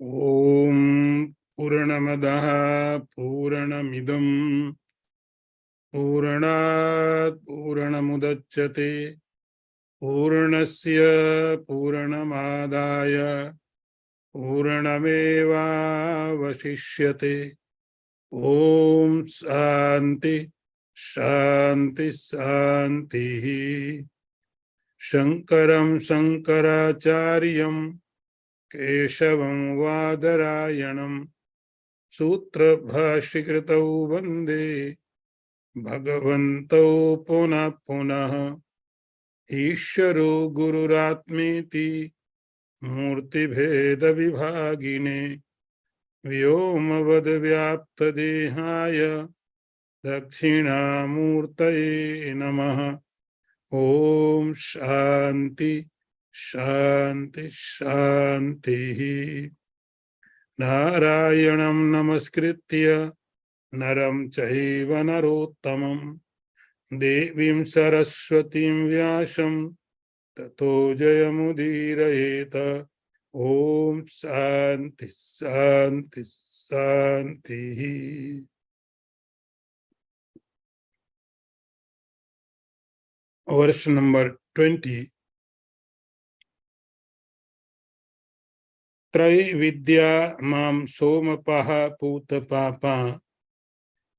Om Purnamadaha Purnamidam Purnat Purnamudachyate Purnasya Purnamadaya Purnameva Vasishyate. Om Shanti Shanti Shanti. Shankaram Shankaracharyam Keshavam Vadarayanam Sutra Bhashikritau Vande Bhagavantau Punah Punah Isharo Gururatmeti Murti Bheda Vibhagine Vyomavad Vyapta Dehaya Dakshina Murtaye Namaha. Om Shanti Shanti Shanti. Narayanam Namaskritya Naram Chaiva Narottamam Devim Saraswatim Vyasam Tato Jayamudirayeta. Om Shanti Shanti Shanti. Verse number 20. Trai Vidya Mam Somapaha Puta Papa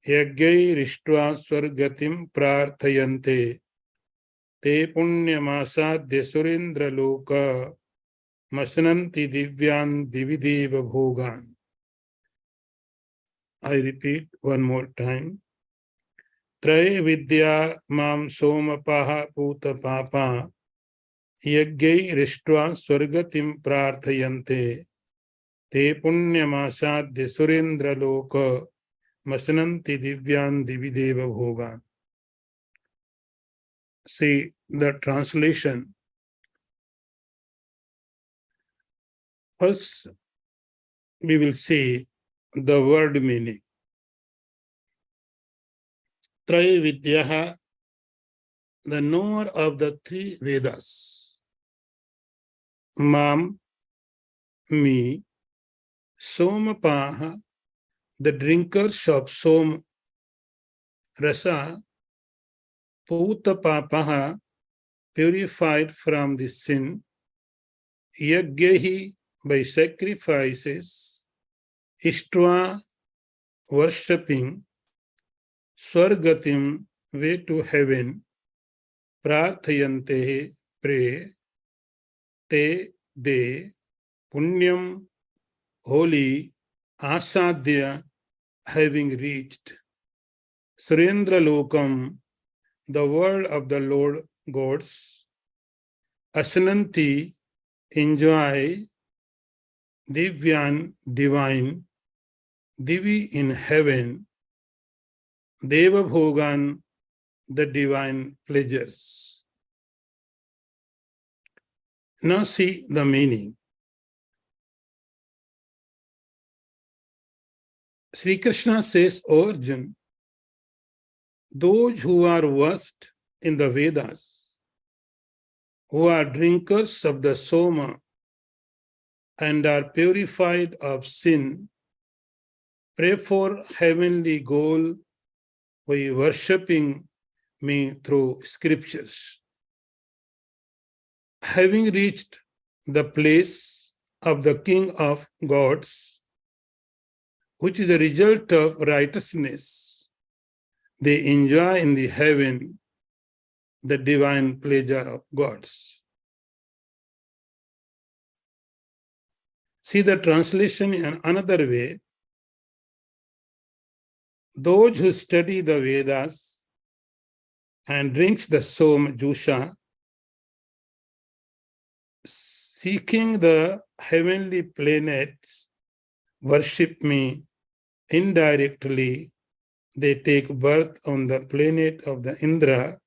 Yagyai Rishtva Swargatim Prarthayante Te Punyamasadya Surendra Loka Masnanti Divyan Divideva Bhogan. I repeat one more time. Trai Vidya Mam Somapaha Puta Papa Yagyai Rishtva Swargatim Prarthayante Te Punyamasadya Surendra Loka Masnanti Divyan Divideva Bhogan. See the translation. First, we will see the word meaning. Traya Vidyaha, the knower of the three Vedas. Mam, me. Somapaha, the drinkers of Som Rasa. Putapapaha, purified from the sin. Yagyahi, by sacrifices. Ishtva, worshipping. Swargatim, way to heaven. Prarthayante, pray. Te, they. Punyam, holy. Asadya, having reached. Surendra Lokam, the world of the Lord gods. Asananti, enjoy. Divyan, divine. Divi, in heaven. Deva Bhogan, the divine pleasures. Now see the meaning. Sri Krishna says, O Arjuna, those who are versed in the Vedas, who are drinkers of the Soma and are purified of sin, pray for heavenly goal by worshipping me through scriptures. Having reached the place of the King of gods, which is the result of righteousness, they enjoy in the heaven the divine pleasure of gods. See the translation in another way. Those who study the Vedas and drinks the Som Jusha, seeking the heavenly planets, worship me indirectly. They take birth on the planet of the Indra.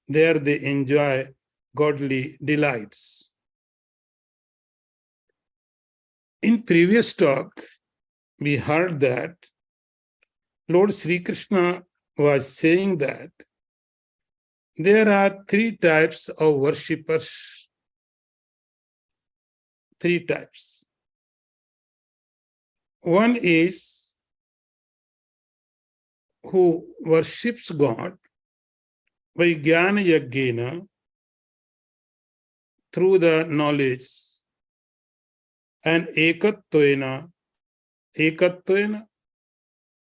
There they enjoy godly delights. In previous talk, we heard that Lord Sri Krishna was saying that there are three types of worshippers. Three types. One is who worships God by jnana yajnana through the knowledge and ekattvena,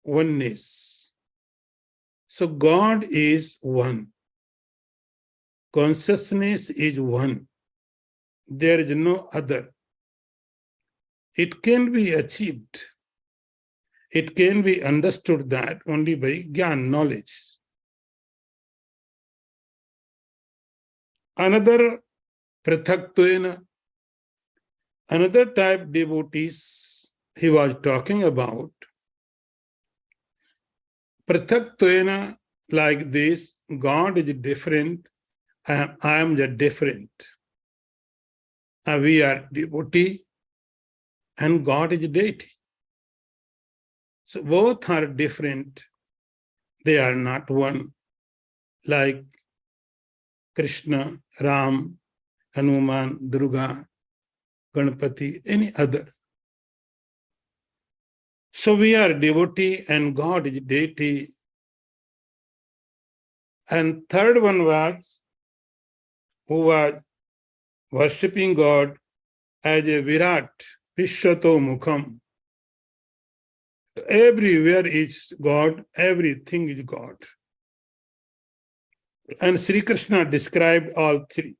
oneness. So God is one. Consciousness is one. There is no other. It can be achieved. It can be understood that only by jnana, knowledge. Another prathakttvena, another type devotees he was talking about. Prathakttvena, like this, God is different, I am the different. We are devotee and God is deity. So both are different. They are not one, like Krishna, Ram, Hanuman, Durga, Ganpati, any other. So we are devotee and God is deity. And third one was who was worshipping God as a Virat, Vishwato Mukham. Everywhere is God, everything is God. And Sri Krishna described all three.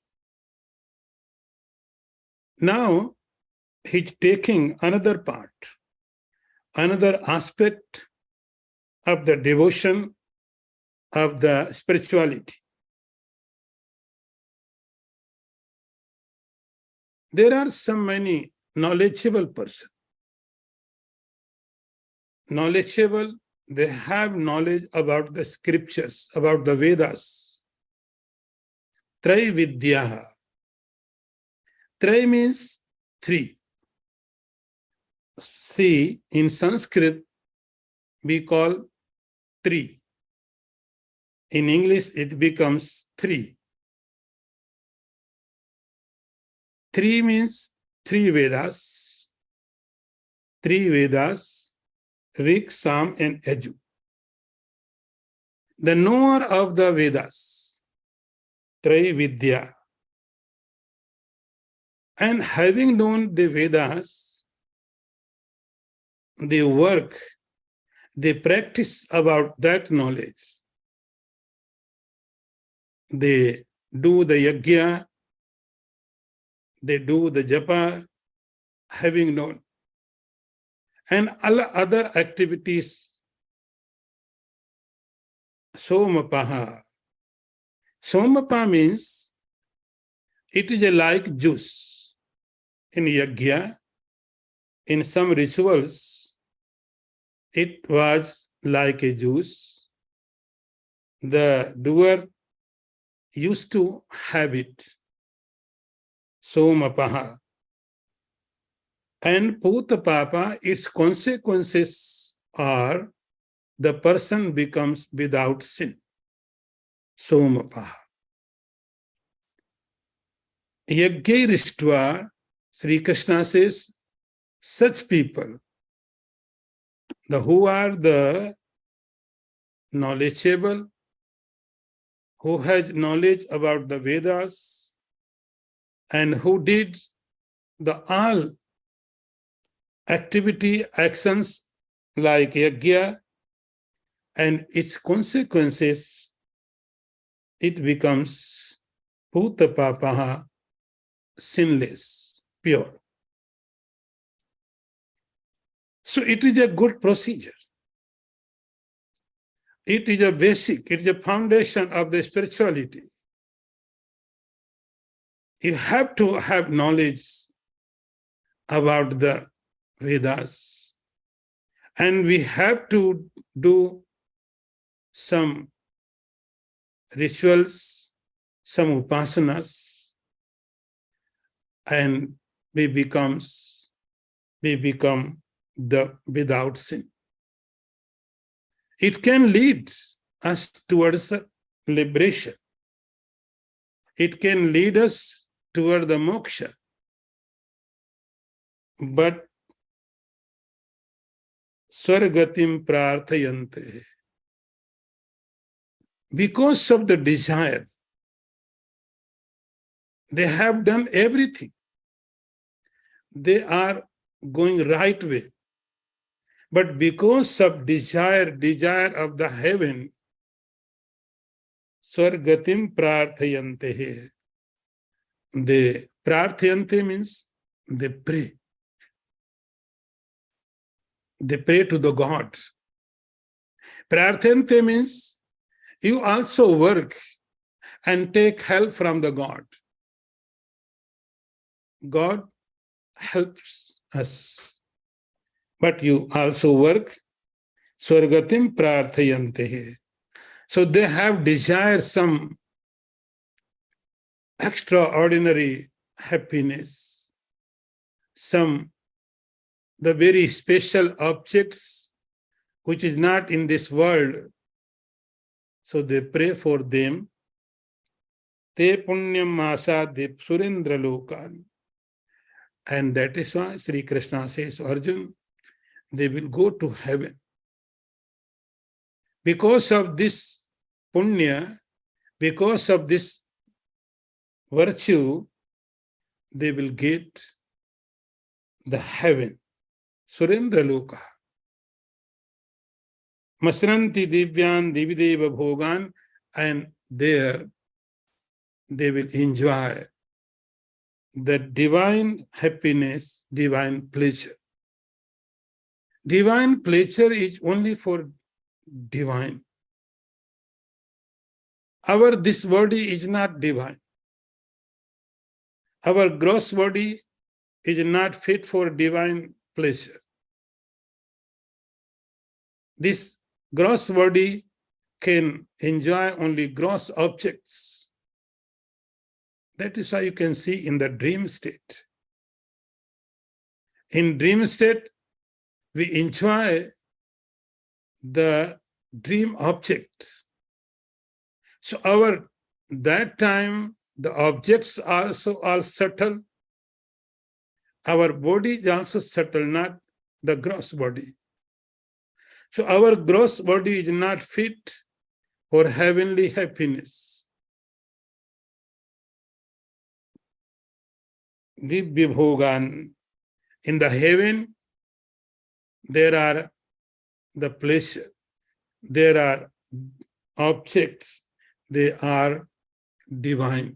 Now, he's taking another part, another aspect of the devotion of the spirituality. There are so many knowledgeable persons. Knowledgeable, they have knowledge about the scriptures, about the Vedas. Trai Vidyaha. Trai means three. See, in Sanskrit, we call three. In English, it becomes three. Three means three Vedas. Three Vedas, Rig, Sam, and Yajur. The knower of the Vedas, Trai Vidya. And having known the Vedas, they work, they practice about that knowledge. They do the yajna, they do the japa, having known. And all other activities, somapaha. Somapa means it is a like juice. In yajna, in some rituals, it was like a juice. The doer used to have it. Somapaha. And Putapapa, its consequences are the person becomes without sin. Somapaha. Yajnairishtva, Sri Krishna says, such people, who are the knowledgeable, who has knowledge about the Vedas, and who did the all activity, actions like yajna, and its consequences, it becomes Putapapaha, sinless, pure. So it is a good procedure. It is a basic, it is a foundation of the spirituality. You have to have knowledge about the Vedas. And we have to do some rituals, some upasanas, and we become the without sin. It can lead us towards liberation. It can lead us toward the moksha. But Swargatim prarthayante. Because of the desire, they have done everything. They are going right way. But because of desire of the heaven, Swargatim prarthayante. They prarthayante means they pray. They pray to the God. Prarthayante means you also work and take help from the God. God helps us. But you also work. Swargatim prarthayante. So they have desired some extraordinary happiness, the very special objects which is not in this world. So they pray for them. Te punyam asadip surendra lokan. And that is why Sri Krishna says, Arjun, they will go to heaven. Because of this punya, because of this virtue, they will get the heaven. Surendra loka. Masranti divyan divideva bhogan, and there they will enjoy the divine happiness, divine pleasure. Divine pleasure is only for divine. This body is not divine. Our gross body is not fit for divine pleasure. This gross body can enjoy only gross objects. That is why you can see in the dream state. In dream state, we enjoy the dream object. So that time, the objects also are subtle. Our body is also subtle, not the gross body. So our gross body is not fit for heavenly happiness. Divya bhogan. In the heaven, there are the pleasure. There are objects. They are divine.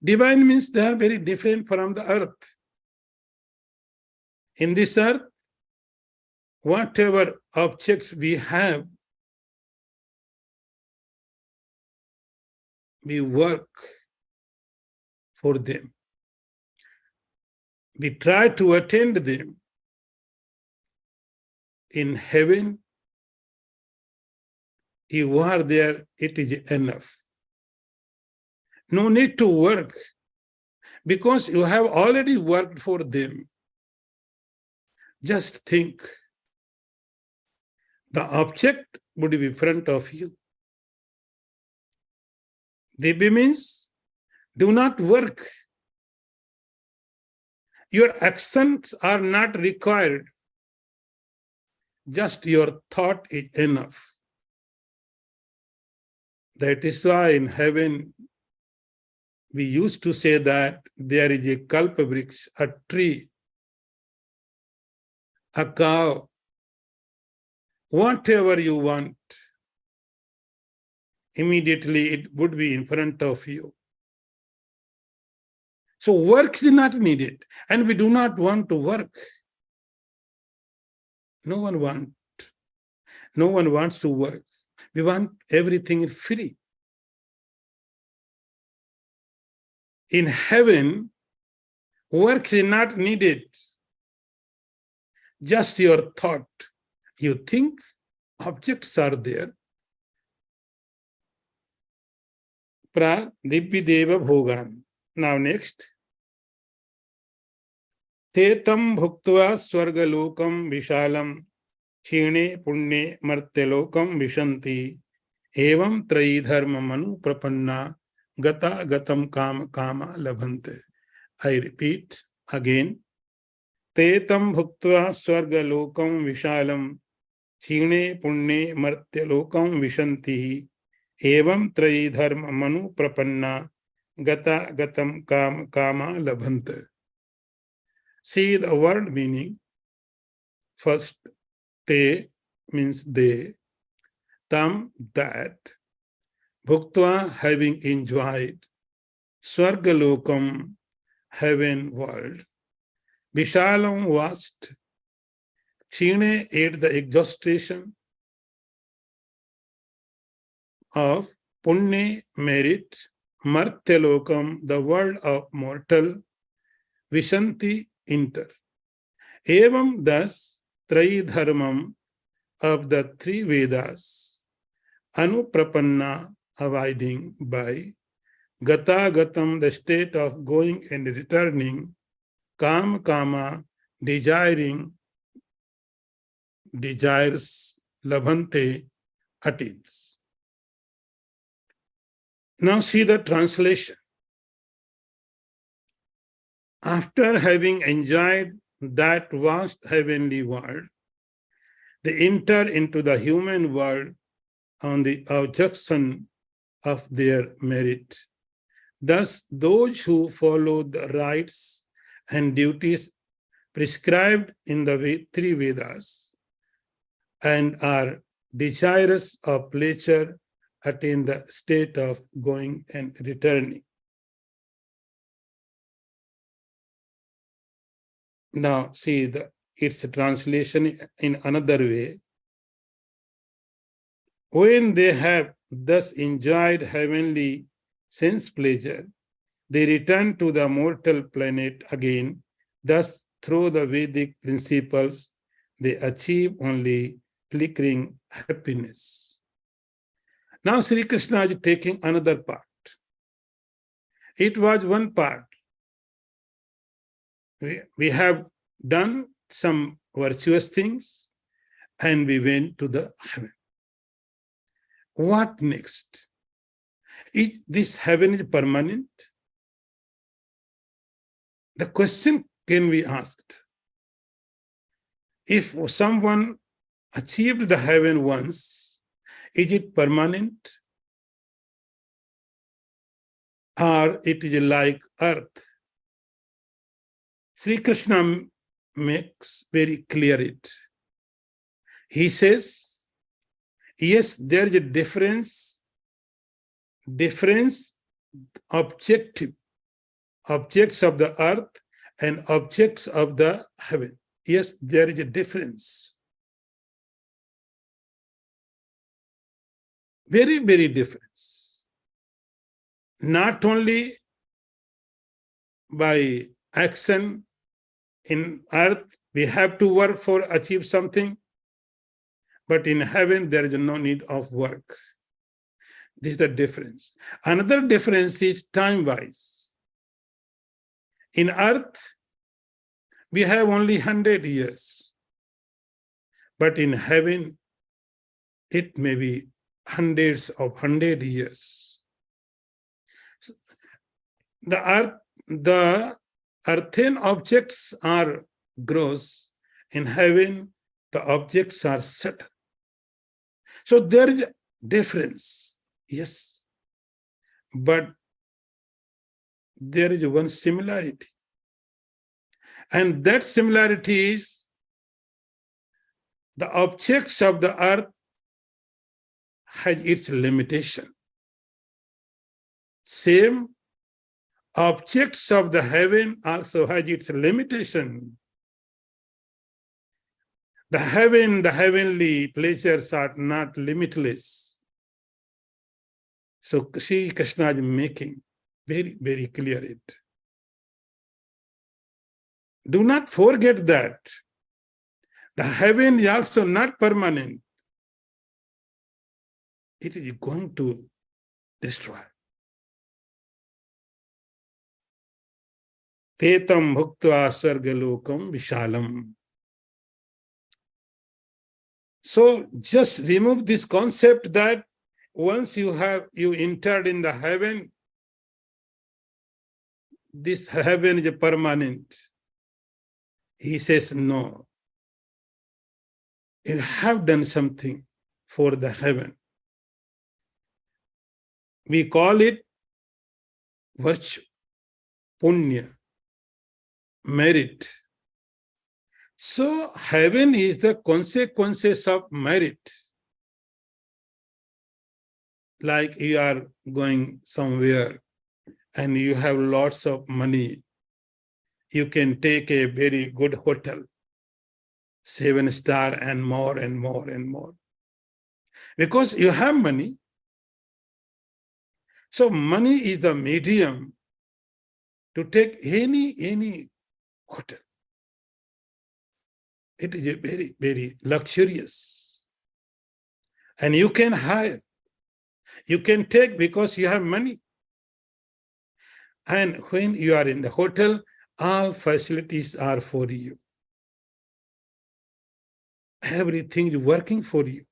Divine means they are very different from the earth. In this earth, whatever objects we have, we work for them. We try to attain them. In heaven, you are there, it is enough. No need to work, because you have already worked for them. Just think, the object would be in front of you. Divya means do not work. Your actions are not required. Just your thought is enough. That is why in heaven, we used to say that there is a kalpavriksha, a tree, a cow, whatever you want, immediately it would be in front of you. So work is not needed, and we do not want to work. No one wants to work. We want everything free. In heaven, work is not needed. Just your thought. You think objects are there. Divya bhogan. Now next. Tetam bhuktva swargalokam vishalam Ch9 punye martyalokam vishanti evam trayi dharma manu prapanna gata gatam kama kama labhante. I repeat again. Tetam bhuktva swargalokam vishalam Chine punne martyalokam vishanti evam trayi dharma manu prapanna gata gatam kama labhanta. See the word meaning. First, te means they, tam that, bhuktva having enjoyed, swargalokam heaven world, vishalam vast, Chine at the exhaustion of Punne merit, Martyalokam, the world of mortal, Vishanti enter. Evam thus, Traidharmam of the three Vedas, Anuprapanna abiding by, Gata Gatam, the state of going and returning, Kam Kama, desiring, desires, Labhante, attains. Now see the translation. After having enjoyed that vast heavenly world, they enter into the human world on the objection of their merit. Thus, those who follow the rights and duties prescribed in the three Vedas and are desirous of pleasure attain the state of going and returning. Now, see its translation in another way. When they have thus enjoyed heavenly sense pleasure, they return to the mortal planet again. Thus, through the Vedic principles, they achieve only flickering happiness. Now, Sri Krishna is taking another part. It was one part. We have done some virtuous things and we went to the heaven. What next? This heaven is permanent? The question can be asked. If someone achieved the heaven once, is it permanent? Or it is like earth? Sri Krishna makes very clear it. He says, yes, there is a difference objective, objects of the earth and objects of the heaven. Yes, there is a difference. Very, very difference. Not only by action in earth, we have to work for achieve something, but in heaven, there is no need of work. This is the difference. Another difference is time-wise. In earth, we have only 100 years, but in heaven, it may be hundreds of 100 years. The earthen objects are gross. In heaven, the objects are subtle. So there is a difference, yes, but there is one similarity. And that similarity is the objects of the earth has its limitation. Same objects of the heaven also has its limitation. The heavenly pleasures are not limitless. So Sri Krishna is making very, very clear it. Do not forget that the heaven is also not permanent. It is going to destroy. Tetam bhuktva swargalokam vishalam. So just remove this concept that once you entered in the heaven, this heaven is permanent. He says, no, you have done something for the heaven. We call it virtue, punya, merit. So heaven is the consequences of merit. Like you are going somewhere and you have lots of money. You can take a very good hotel, 7-star and more and more and more. Because you have money. So money is the medium to take any hotel. It is a very, very luxurious. And you can hire. You can take because you have money. And when you are in the hotel, all facilities are for you. Everything is working for you.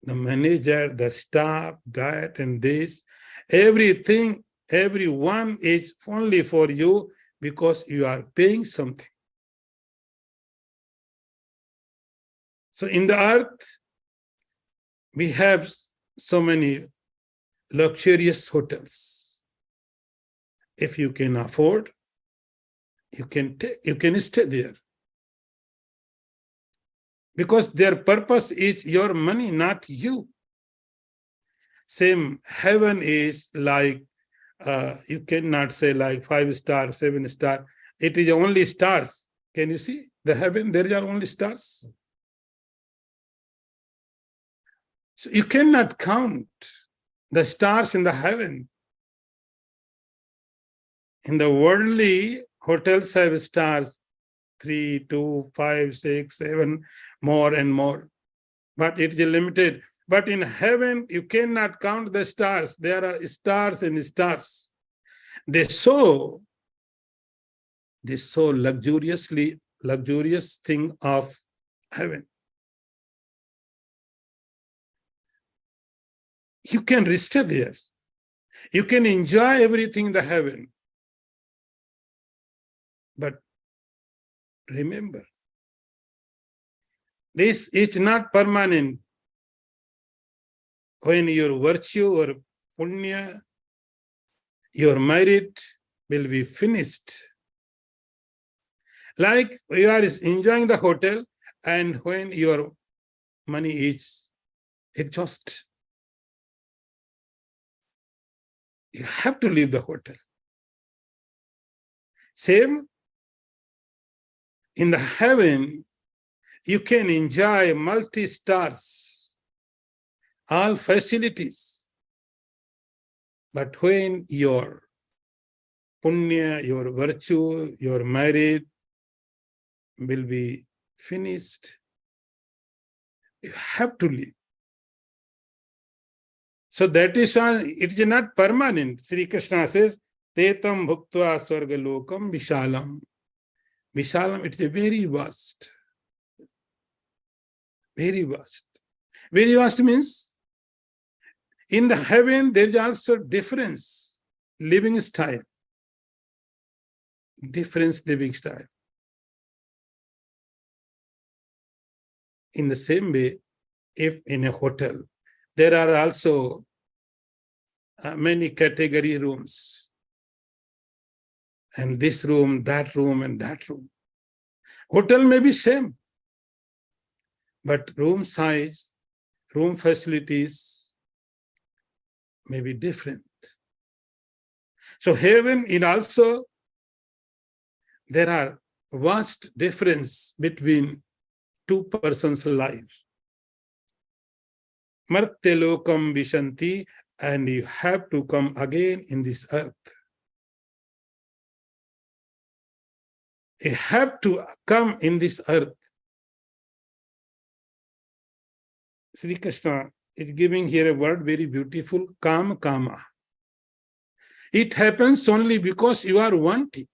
The manager, the staff, that and this, everything, everyone is only for you because you are paying something. So in the earth, we have so many luxurious hotels. If you can afford, you can stay there. Because their purpose is your money, not you. Same, heaven is like, you cannot say like 5-star, 7-star. It is only stars. Can you see the heaven? There are only stars. So you cannot count the stars in the heaven. In the worldly hotels have stars, 3, 2, 5, 6, 7, more and more. But it is limited. But in heaven, you cannot count the stars. There are stars and stars. They so luxurious thing of heaven. You can rest there. You can enjoy everything in the heaven. But remember, this is not permanent. When your virtue or punya, your merit will be finished. Like you are enjoying the hotel, and when your money is exhausted, you have to leave the hotel. Same, in the heaven, you can enjoy multi-stars, all facilities. But when your punya, your virtue, your merit will be finished, you have to leave. So that is why it is not permanent. Sri Krishna says, Tetam bhuktva swargalokam vishalam. Vishalam, it is very vast. Very vast. Very vast means, in the heaven, there is also difference, living style. Different living style. In the same way, if in a hotel, there are also many category rooms. And this room, and that room. Hotel may be same. But room size, room facilities may be different. So heaven is also, there are vast difference between two persons' lives. Martya lokam vishanti, and you have to come again in this earth. You have to come in this earth. Sri Krishna is giving here a word very beautiful, kama. It happens only because you are wanting.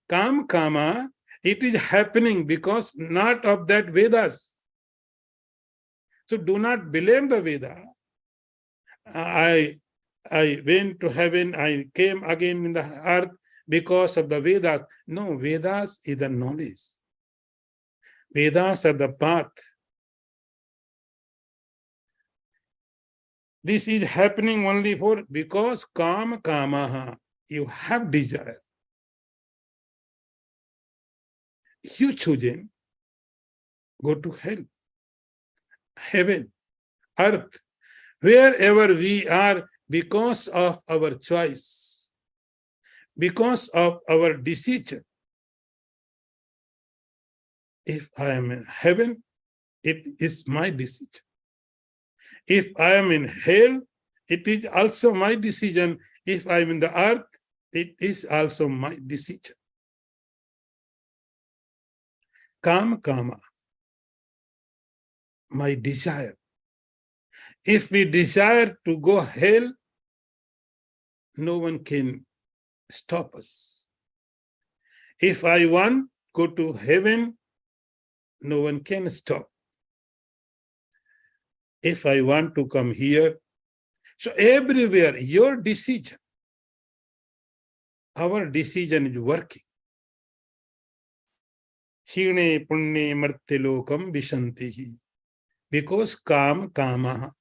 Kama, it is happening because not of that Vedas. So do not blame the Veda. I went to heaven, I came again in the earth because of the Vedas. No, Vedas is the knowledge. Vedas are the path. This is happening only for because kamaha. You have desire. You choosing, go to hell, heaven, earth, wherever we are because of our choice, because of our decision. If I am in heaven, it is my decision. If I am in hell, it is also my decision. If I am in the earth, it is also my decision. Kama, my desire. If we desire to go hell, no one can stop us. If I want to go to heaven, no one can stop. If I want to come here, so everywhere, your decision, our decision is working. Ch9 punne martilokam vishantihi. Because kama,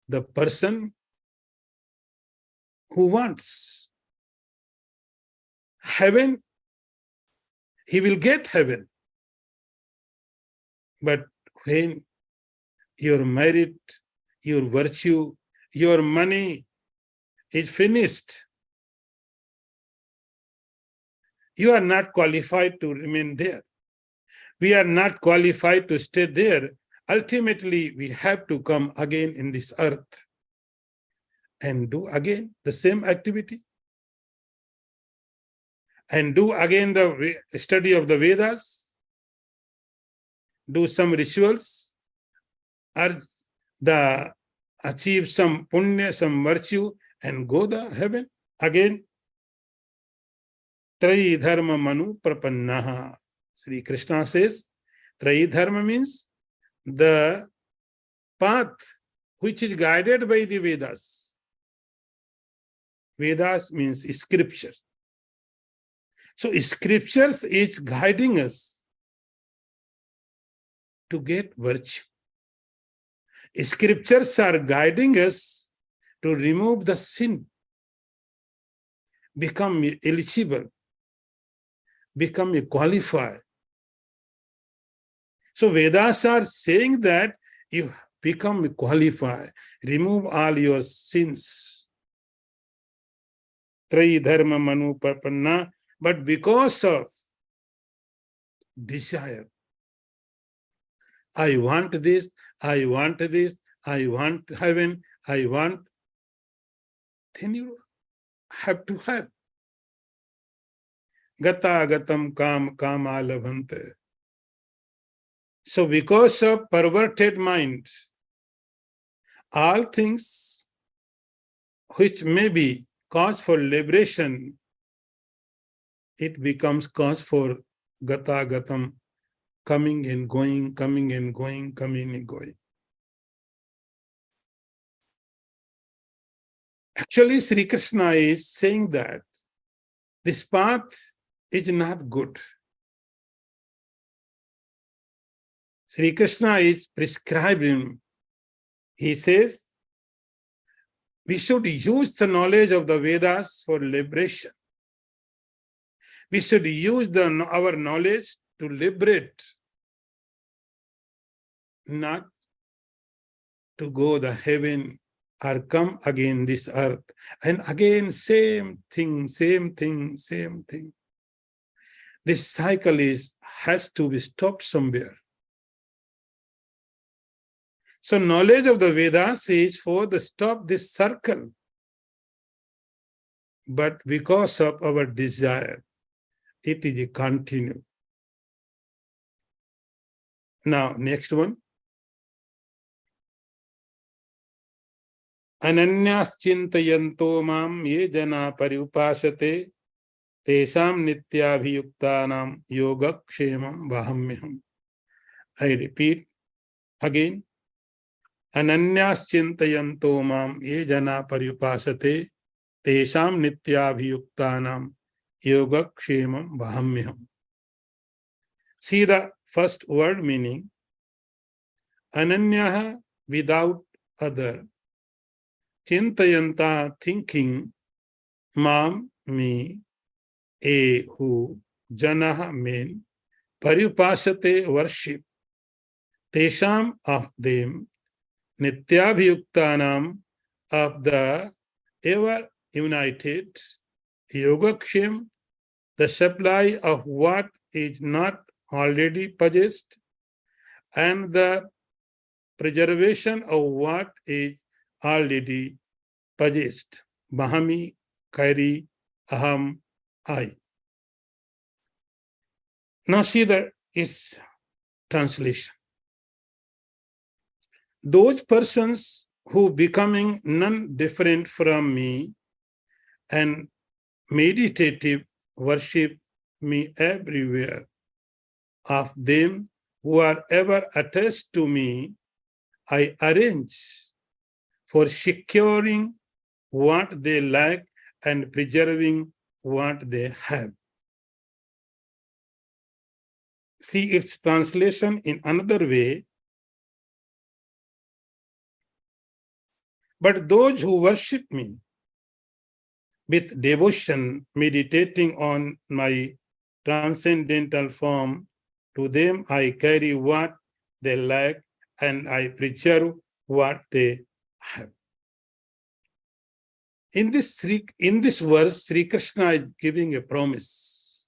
the person who wants heaven, he will get heaven. But when your merit, your virtue, your money is finished, you are not qualified to remain there. We are not qualified to stay there. Ultimately, we have to come again in this earth and do again the same activity and do again the study of the Vedas, do some rituals, or achieve some punya, some virtue, and go to heaven again. Trayi dharma manu prapannaha. Sri Krishna says, Trayi dharma means the path which is guided by the Vedas. Vedas means scripture. So scriptures is guiding us to get virtue. Scriptures are guiding us to remove the sin, become eligible, become qualified. So Vedas are saying that you become qualified, remove all your sins. Trayi dharma manu prapanna. But because of desire, I want this, I want this, I want heaven, I want, then you have to have. Gata gatam kama labhante. So because of perverted mind, all things which may be cause for liberation, it becomes cause for gata gatam, coming and going, coming and going, coming and going. Actually, Sri Krishna is saying that this path is not good. Sri Krishna is prescribing. He says, we should use the knowledge of the Vedas for liberation. We should use our knowledge to liberate, not to go to heaven or come again this earth. And again, same thing, same thing, same thing. This cycle has to be stopped somewhere. So knowledge of the Vedas is for the stop this circle. But because of our desire, it is a continue. Now, next one. Ananyas chintayanto mam ye jana pariupasate tesam nityabhiyuktanam yogakshemam vahamyaham. I repeat again. Ananyas chintayanto mam ye jana pariupasate tesham nityabhiyuktanam yogakshemam vahamyam. See the first word meaning. Ananyaha, without other. Chintayanta, thinking. Mam, me. A, who. Janaha, men. Paripasate, worship. Tesham, of them. Nityabhiyuktanam, of the ever united. Yogakshem, the supply of what is not already possessed, and the preservation of what is already possessed. Bahami, Kairi, Aham, I. Now see its translation. Those persons who becoming none different from me and meditative worship me everywhere, of them who are ever attached to me, I arrange for securing what they lack and preserving what they have. See its translation in another way. But those who worship me with devotion, meditating on my transcendental form, to them I carry what they lack and I preserve what they have. In this verse, Sri Krishna is giving a promise.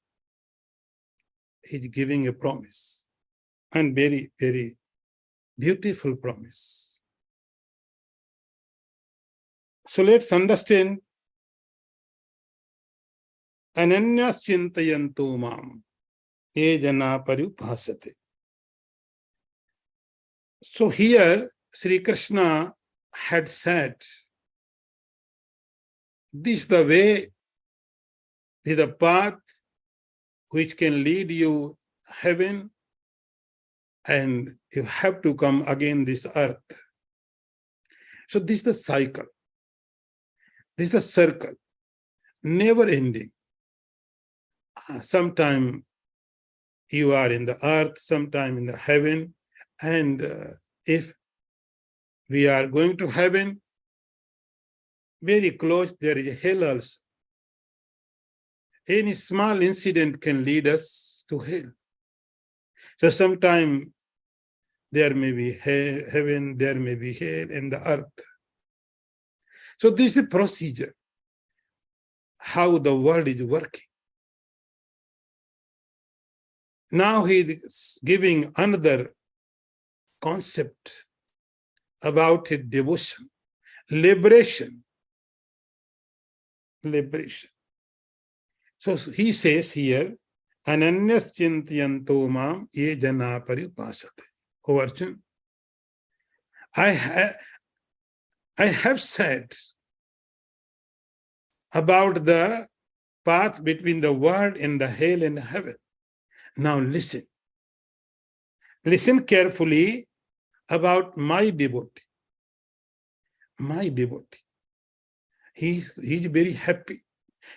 He's giving a promise, and very, very beautiful promise. So let's understand. Ananyas chintayantu mam, ye jana parupasate. So here, Sri Krishna had said, this is the way, this is the path which can lead you heaven, and you have to come again this earth. So this is the cycle. This is a circle, never ending. Sometime you are in the earth, sometime in the heaven, and if we are going to heaven, very close there is hell also. Any small incident can lead us to hell. So sometime there may be heaven, there may be hell in the earth. So this is a procedure, how the world is working. Now he is giving another concept about his devotion, liberation. Liberation. So he says here, Ananyas chintayanto mam ye jana paripasate. O Arjun, I have said about the path between the world and the hell and heaven. Now listen. Listen carefully about my devotee. My devotee. He's very happy.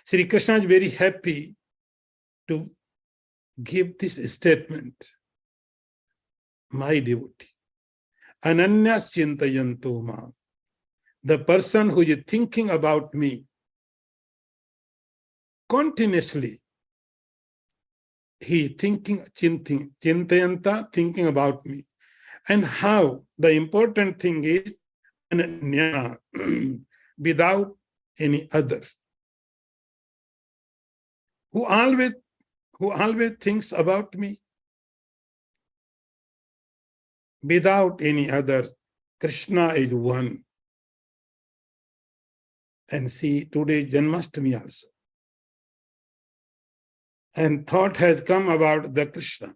Sri Krishna is very happy to give this statement. My devotee. Ananyas chintayanto mam. The person who is thinking about me continuously. He is thinking, chintayanta, thinking about me. And how the important thing is ananya, without any other. Who always thinks about me without any other. Krishna is one. And see, today Janmashtami also. And thought has come about the Krishna.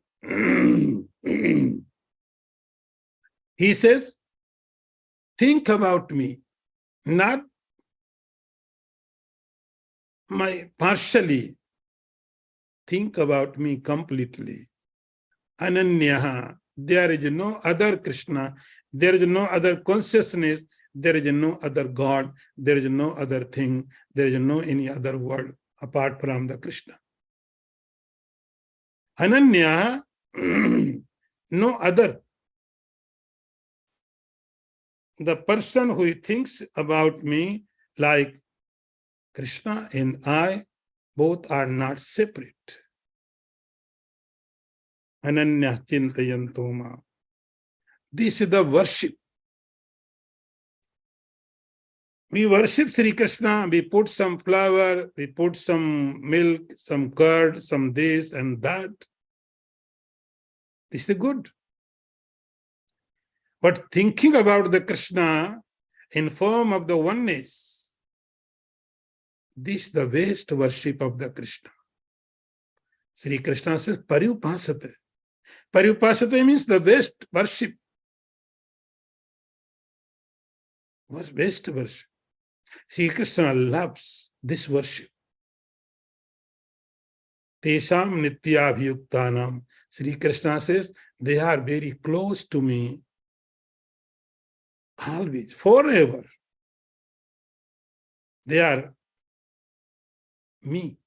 He says, think about me, not partially. Think about me completely. Ananyaha, there is no other Krishna, there is no other consciousness there is no other God, there is no other thing, there is no any other word apart from the Krishna. Ananya, no other. The person who thinks about me like Krishna and I, both are not separate. Ananya chintayantoma. This is the worship. We worship Sri Krishna, we put some flour, we put some milk, some curd, some this and that. This is good. But thinking about the Krishna in form of the oneness, this is the waste worship of the Krishna. Sri Krishna says, Pariyupasate. Pariyupasate means the waste worship. Waste worship. Sri Krishna loves this worship. Tesham nityabhiyuktanam. Sri Krishna says, they are very close to me. Always, forever. They are me.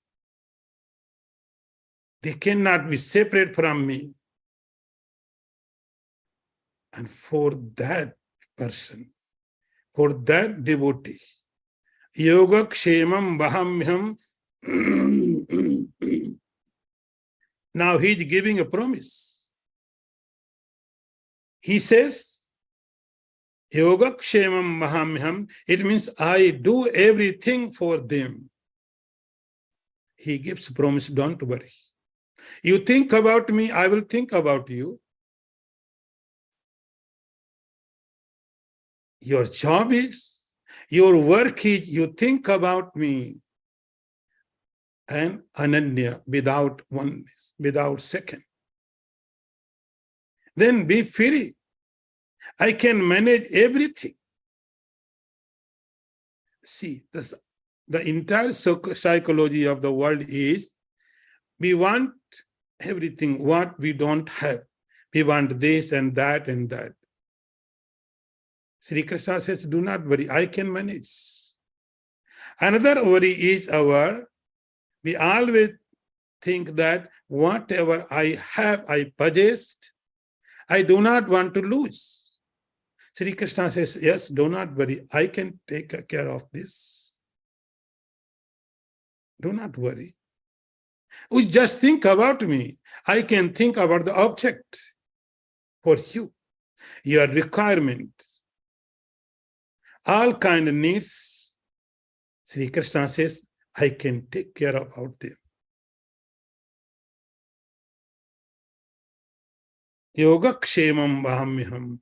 They cannot be separate from me. And for that person, for that devotee, yoga kshemam vahamyam. Now he is giving a promise. He says, yoga kshemam vahamyam. It means I do everything for them. He gives promise, don't worry. You think about me, I will think about you. Your job is, your work is, you think about me. And Ananya, without oneness, without second. Then be free. I can manage everything. See, the entire psychology of the world is, we want everything, what we don't have. We want this and that and that. Sri Krishna says, do not worry, I can manage. Another worry is we always think that whatever I have, I possessed, I do not want to lose. Sri Krishna says, yes, do not worry, I can take care of this. Do not worry. You just think about me. I can think about the object for you, your requirements, all kind of needs. Sri Krishna says, I can take care about them. Yoga kshemam vahamyam.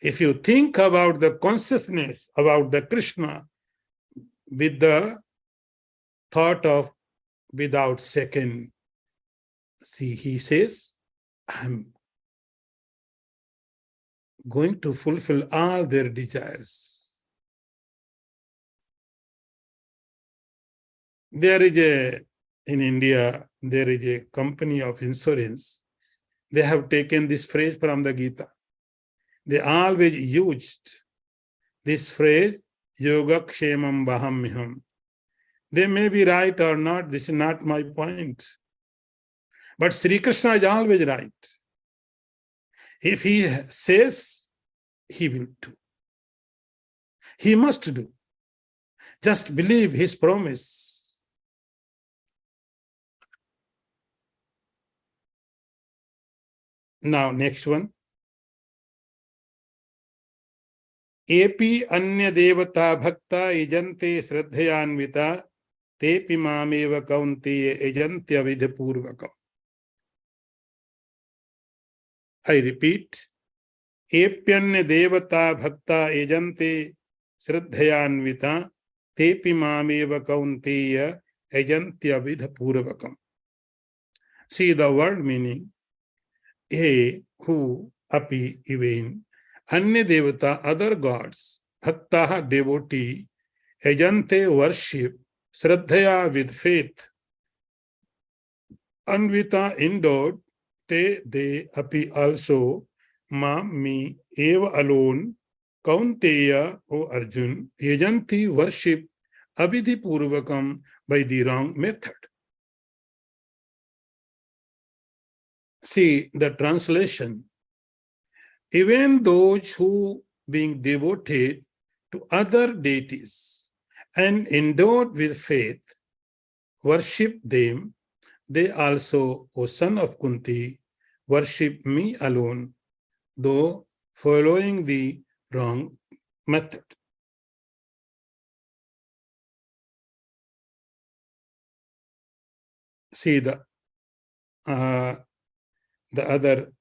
If you think about the consciousness, about the Krishna, with the thought of without second, see, he says, I'm going to fulfill all their desires. In India, there is a company of insurance. They have taken this phrase from the Gita. They always used this phrase, yoga kshemam vahamyam. They may be right or not, this is not my point. But Sri Krishna is always right. If he says, he will do. He must do. Just believe his promise. Now, next one. Epi anya devata bhakta ejante shraddhayanvita tepi mameva kaunteya ejantya vidhapurvakam. I repeat. Epyanya devata bhakta ejante shraddhayanvita tepi mameva kaunteya ejantya vidhapurvakam. See the word meaning. Who, api, even, anya devata, other gods, bhaktaha, devotee, ejante, worship, shraddhaya, with faith, anvita, endowed, they, api, also, me, eva, alone, Kaunteya, O Arjun, yajanti worship abhidhi purvakam by the wrong method. See the translation. Even those who, being devoted to other deities and endowed with faith, worship them, they also, O son of Kunti, worship me alone, though following the wrong method. See the other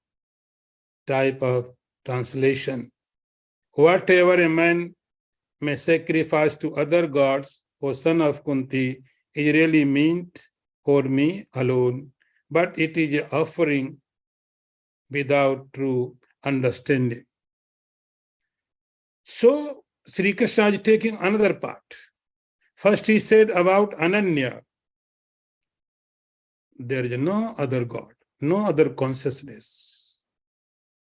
type of translation. Whatever a man may sacrifice to other gods, O son of Kunti, is really meant for me alone, but it is an offering without true understanding. So Sri Krishna is taking another part. First he said about Ananya. There is no other God, no other consciousness.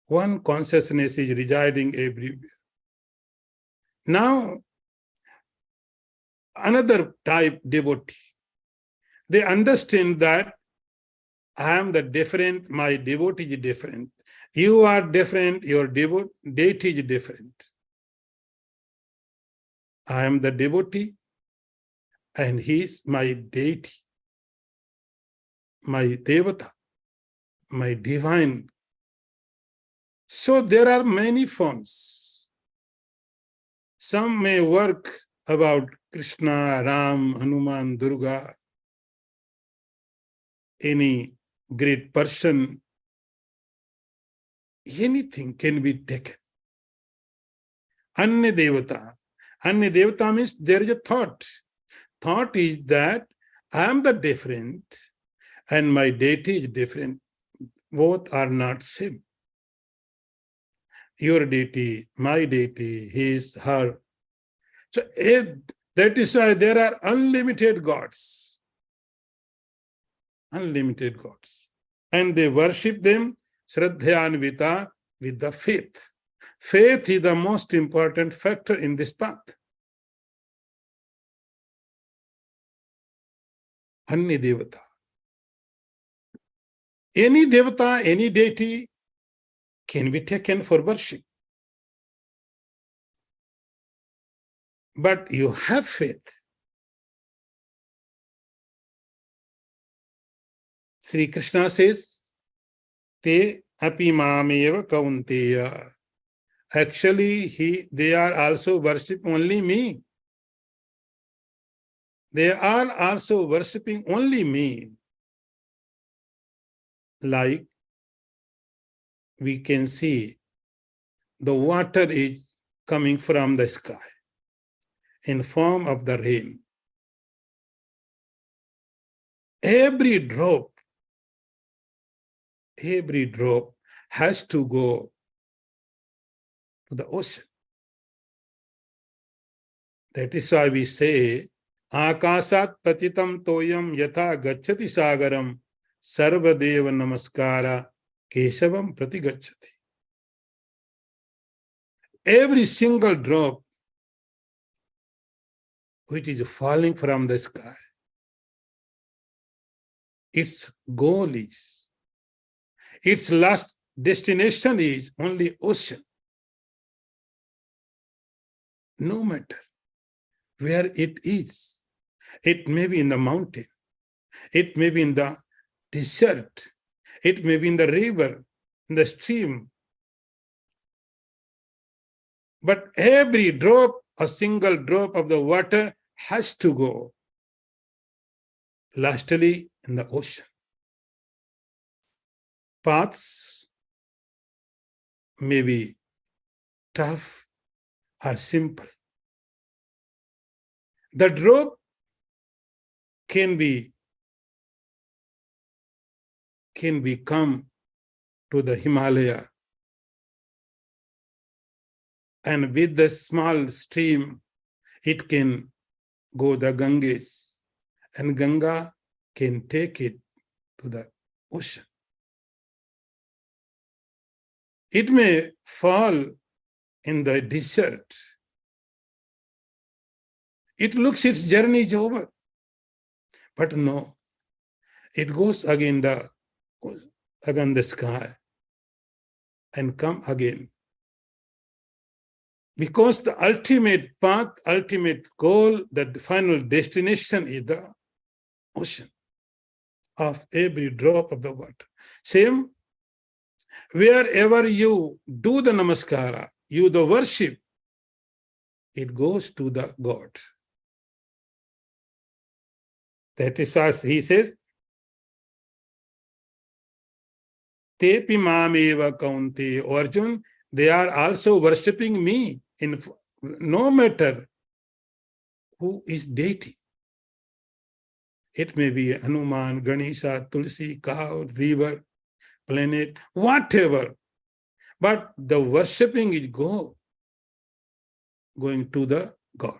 One consciousness is residing everywhere. Now, another type devotee. They understand that I am the different, my devotee is different. You are different, your deity is different. I am the devotee and he is my deity, my devata, my divine. So there are many forms. Some may work about Krishna, Ram, Hanuman, Durga, any great person. Anything can be taken. Anya Devata. Anya Devata means there is a thought. Thought is that I am the different and my deity is different. Both are not same. Your deity, my deity, his, her. So that is why there are unlimited gods. Unlimited gods. And they worship them Shraddhayanvita with the faith. Faith is the most important factor in this path. Anya Devata. Any Devata, any deity can be taken for worship. But you have faith. Sri Krishna says, Te api mameva kaunteya. Actually, they are also worship only me. They are also worshipping only me. Like we can see, the water is coming from the sky in form of the rain. Every drop has to go to the ocean. That is why we say, Akasat patitam toyam yatha gacchati sagaram sarvadeva namaskara keshavam pratigacchati. Every single drop which is falling from the sky, its goal is, its last destination is only ocean. No matter where it is. It may be in the mountain. It may be in the desert. It may be in the river, in the stream. But every drop, a single drop of the water has to go lastly in the ocean. Paths may be tough or simple. The drop can come to the Himalaya, and with the small stream, it can go the Ganges, and Ganga can take it to the ocean. It may fall in the desert, it looks its journey is over. But no, it goes again the sky and come again. Because the ultimate path, ultimate goal, the final destination is the ocean of every drop of the water. Same, wherever you do the namaskara, you the worship, it goes to the God. That is as he says, Tepi mameva kaunte, Arjun, they are also worshipping me in no matter who is deity. It may be Hanuman, Ganesha, Tulsi, cow, river, planet, whatever. But the worshipping is going to the God.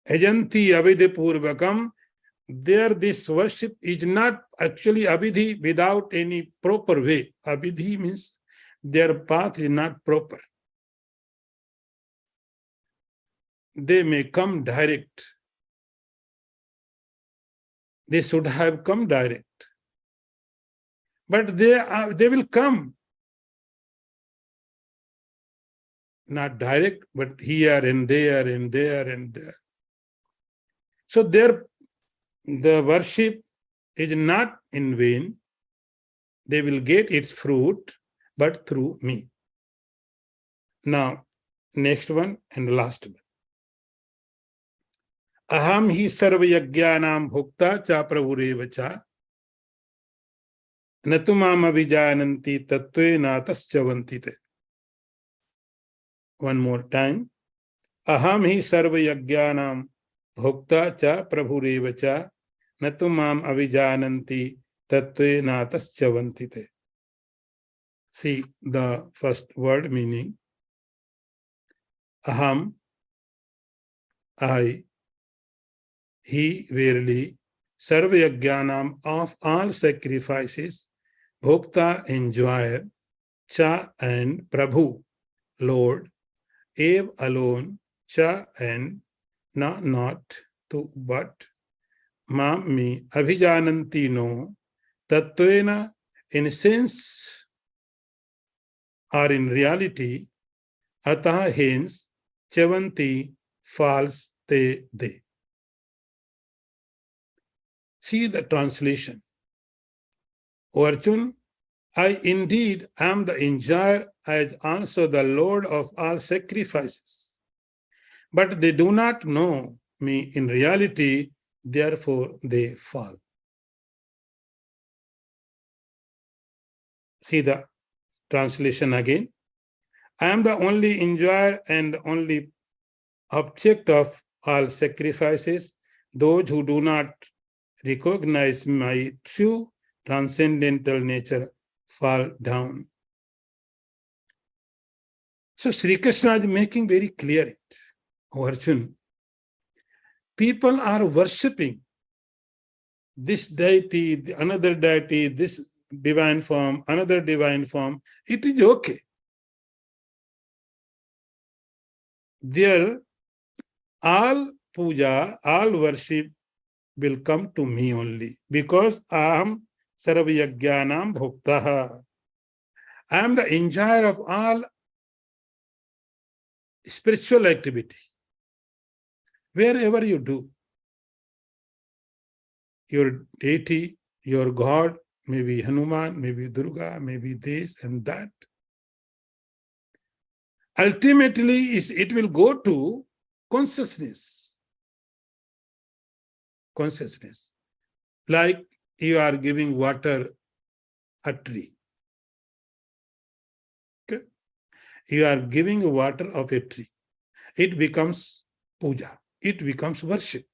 Ajanti avidhi purvakam, there this worship is not actually avidhi without any proper way. Avidhi means their path is not proper. They may come direct. They should have come direct. But they will come. Not direct, but here and there and there and there. So the worship is not in vain. They will get its fruit, but through me. Now, next one and last one. Aham hi sarva yajnanam bhukta cha prabhureva cha natumam abhijananti tattve natascha. One more time. Aham hi sarva yajnanam bhukta cha prabhureva cha natumam abhijananti tattve natascha. See the first word meaning. Aham, I, he, verily, sarva yajnanam, of all sacrifices, bhokta, enjoyer, cha, and prabhu, Lord, ev, alone, cha, and na, not, to, but, mam, me, abhijananti, no, tattvena, in sense or in reality, atah, hence, chavanti, false, they. See the translation. O Arjun, I indeed am the enjoyer as also the Lord of all sacrifices. But they do not know me in reality, therefore they fall. See the translation again. I am the only enjoyer and only object of all sacrifices. Those who do not recognize my true transcendental nature fall down. So Sri Krishna is making very clear it. O Arjun, people are worshipping this deity, another deity, this divine form, another divine form. It is okay. There, all puja, all worship will come to me only, because I am sarva yajnanam bhuktaha. I am the enjoyer of all spiritual activity. Wherever you do, your deity, your God, maybe Hanuman, maybe Durga, maybe this and that. Ultimately, it will go to consciousness. Consciousness. Like you are giving water a tree. Okay? You are giving water of a tree. It becomes puja. It becomes worship.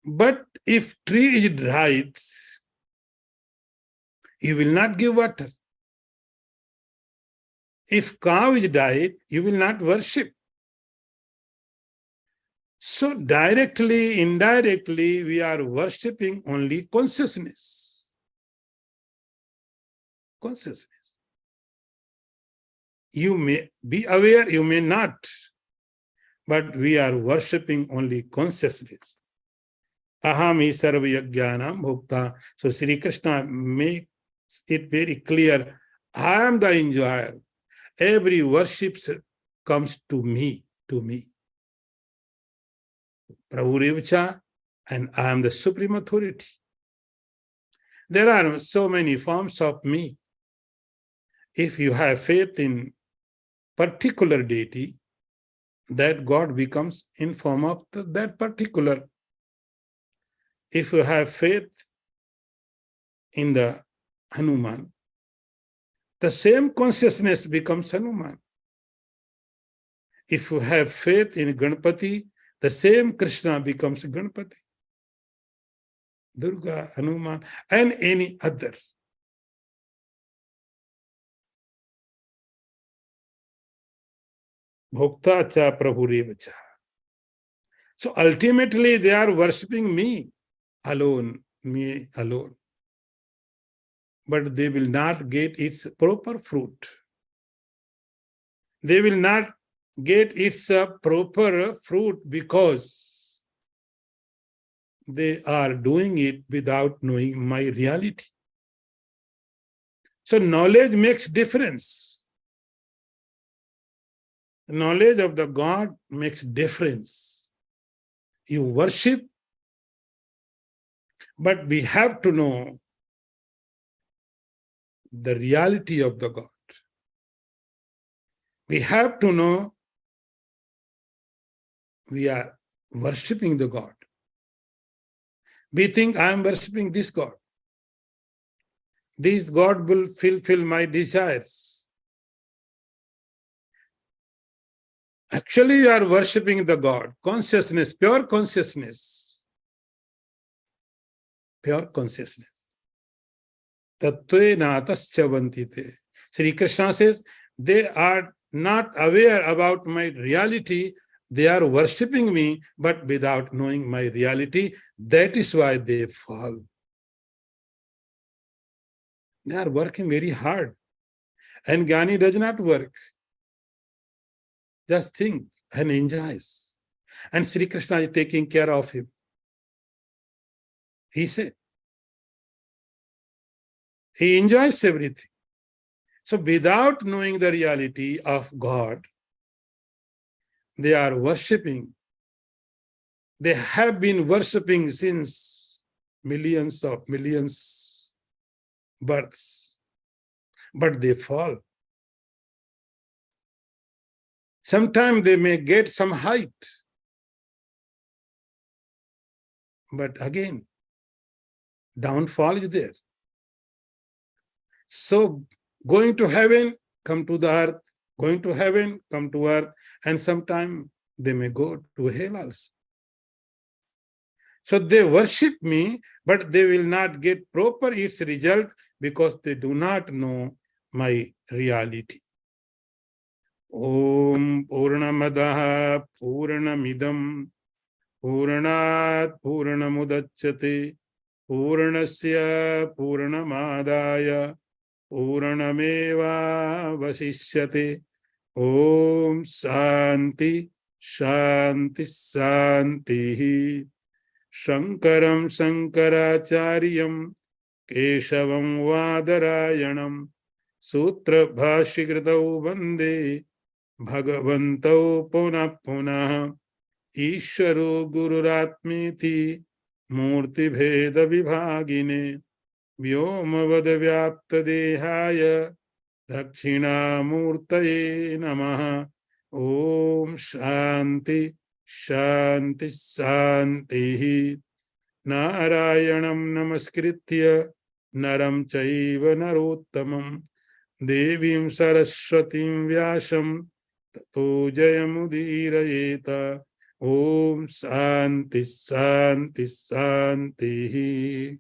But if tree is dried, you will not give water. If cow is died, you will not worship. So directly, indirectly, we are worshipping only consciousness. Consciousness. You may be aware, you may not, but we are worshipping only consciousness. Aham hi sarva yajnanam bhokta. So Sri Krishna makes it very clear, I am the enjoyer. Every worship comes to me, Prabhu Revacha, and I am the supreme authority. There are so many forms of me. If you have faith in particular deity, that God becomes in form of that particular. If you have faith in the Hanuman, the same consciousness becomes Hanuman. If you have faith in Ganpati, the same Krishna becomes Ganpati, Durga, Hanuman, and any other. Bhokta cha Prabhu Revacha. So ultimately they are worshipping me alone. But they will not get its proper fruit. They will not get its proper fruit because they are doing it without knowing my reality. So knowledge makes difference. Knowledge of the God makes difference. You worship, but we have to know the reality of the God. We have to know we are worshipping the God. We think I am worshipping this God. This God will fulfill my desires. Actually, you are worshipping the God. Consciousness, pure consciousness. Pure consciousness. Tattve natascha vantite. Sri Krishna says, they are not aware about my reality. They are worshipping me, but without knowing my reality. That is why they fall. They are working very hard. And Jnani does not work. Just think and enjoys. And Sri Krishna is taking care of him. He said, he enjoys everything. So without knowing the reality of God, they are worshipping. They have been worshipping since millions births. But they fall. Sometimes they may get some height. But again, downfall is there. So going to heaven, come to the earth. Going to heaven, come to earth. And sometimes they may go to hell also. So they worship me, but they will not get proper its result because they do not know my reality. Om Purnamadaha Purnamidam Purnat Purnamudachyate Purnasya Purnamadaya Purnameva Vasishyate. Om Shanti Shanti Shanti. Shankaram Shankaracharyam Keshavam Vadarayanam Sutra Bhashikritau Vande Bhagavantau Punah Punah Ishvaro Gururatmiti Murti Bheda Vibhagine Vyomavad Vyapta Dehaya Dakshina Murtaye Namaha. Om Shanti Shanti Shanti. Narayanam Namaskritya Naram Chaiva Narottamam Devim Saraswatim Vyasam Tato Jayamudirayeta. Om Shanti Shanti Shanti.